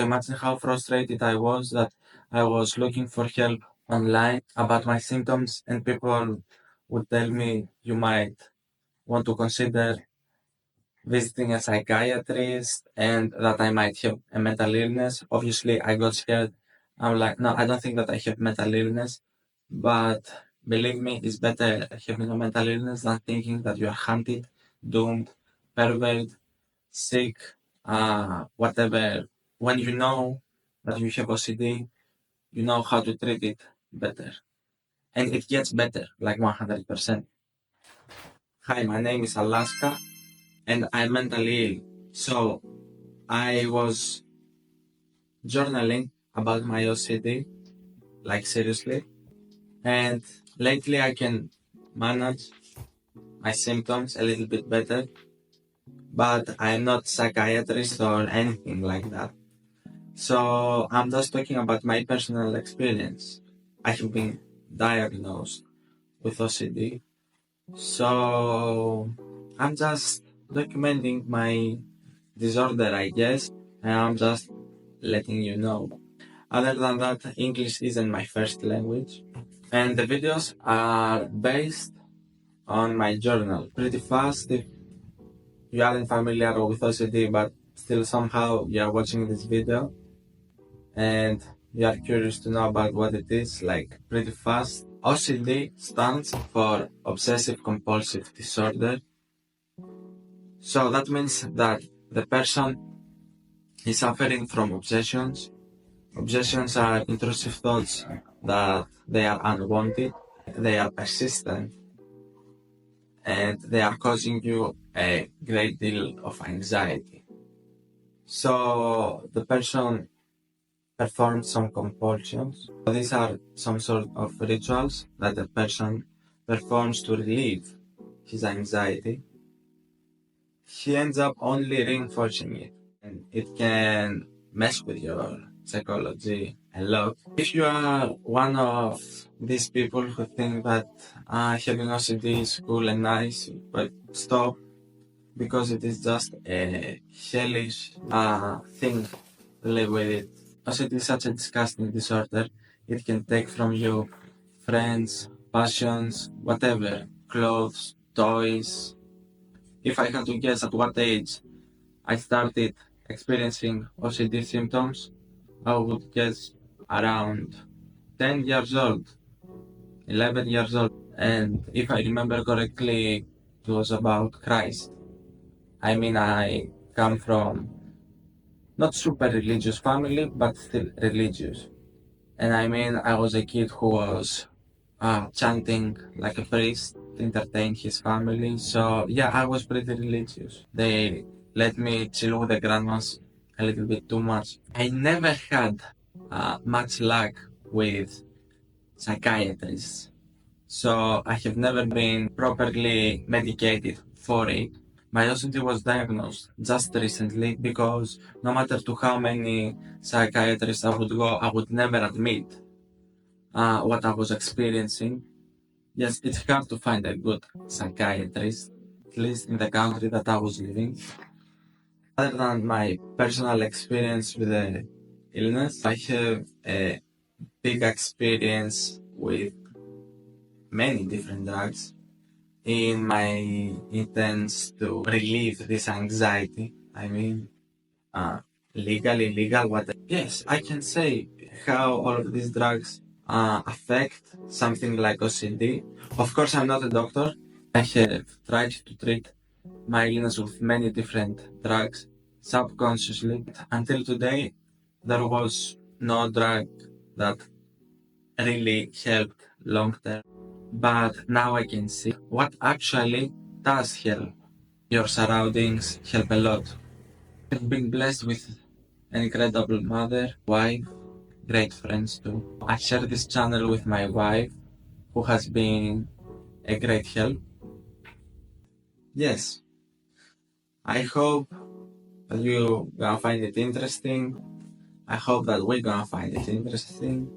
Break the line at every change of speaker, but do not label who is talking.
So imagine how frustrated I was that I was looking for help online about my symptoms and people would tell me you might want to consider visiting a psychiatrist and that I might have a mental illness. Obviously, I got scared. I'm like, no, I don't think that I have mental illness. But believe me, it's better having a mental illness than thinking that you are hunted, doomed, pervert, sick, whatever. When you know that you have OCD, you know how to treat it better. And it gets better, like 100%. Hi, my name is Alaska and I'm mentally ill. So I was journaling about my OCD, like seriously. And lately I can manage my symptoms a little bit better, but I'm not psychiatrist or anything like that. So I'm just talking about my personal experience. I have been diagnosed with OCD. So I'm just documenting my disorder, I guess, and I'm just letting you know. Other than that, English isn't my first language, and the videos are based on my journal. Pretty fast if you aren't familiar with OCD, but still somehow you are watching this video and you are curious to know about what it is, like pretty fast. OCD stands for Obsessive Compulsive Disorder. So that means that the person is suffering from obsessions. Obsessions are intrusive thoughts that they are unwanted, they are persistent, and they are causing you a great deal of anxiety. So the person performs some compulsions. These are some sort of rituals that the person performs to relieve his anxiety. He ends up only reinforcing it, and it can mess with your psychology a lot. If you are one of these people who think that having OCD is cool and nice, but stop, because it is just a hellish thing to live with it. OCD is such a disgusting disorder. It can take from you friends, passions, whatever, clothes, toys. If I had to guess at what age I started experiencing OCD symptoms, I would guess around 10 years old, 11 years old. And if I remember correctly, it was about Christ. I mean, I come from not super religious family, but still religious. And I mean, I was a kid who was chanting like a priest to entertain his family. So yeah, I was pretty religious. They let me chill with the grandmas a little bit too much. I never had much luck with psychiatrists. So I have never been properly medicated for it. My OCD was diagnosed just recently because no matter to how many psychiatrists I would go, I would never admit what I was experiencing. Yes, it's hard to find a good psychiatrist, at least in the country that I was living. Other than my personal experience with the illness, I have a big experience with many different drugs in my intents to relieve this anxiety. I mean, legal, illegal, what? Yes, I can say how all of these drugs affect something like OCD. Of course, I'm not a doctor. I have tried to treat my illness with many different drugs subconsciously. Until today, there was no drug that really helped long term. But now I can see what actually does help. Your surroundings help a lot. I've been blessed with an incredible mother, wife, great friends too. I share this channel with my wife, who has been a great help. Yes, I hope that you gonna find it interesting. I hope that we're gonna find it interesting.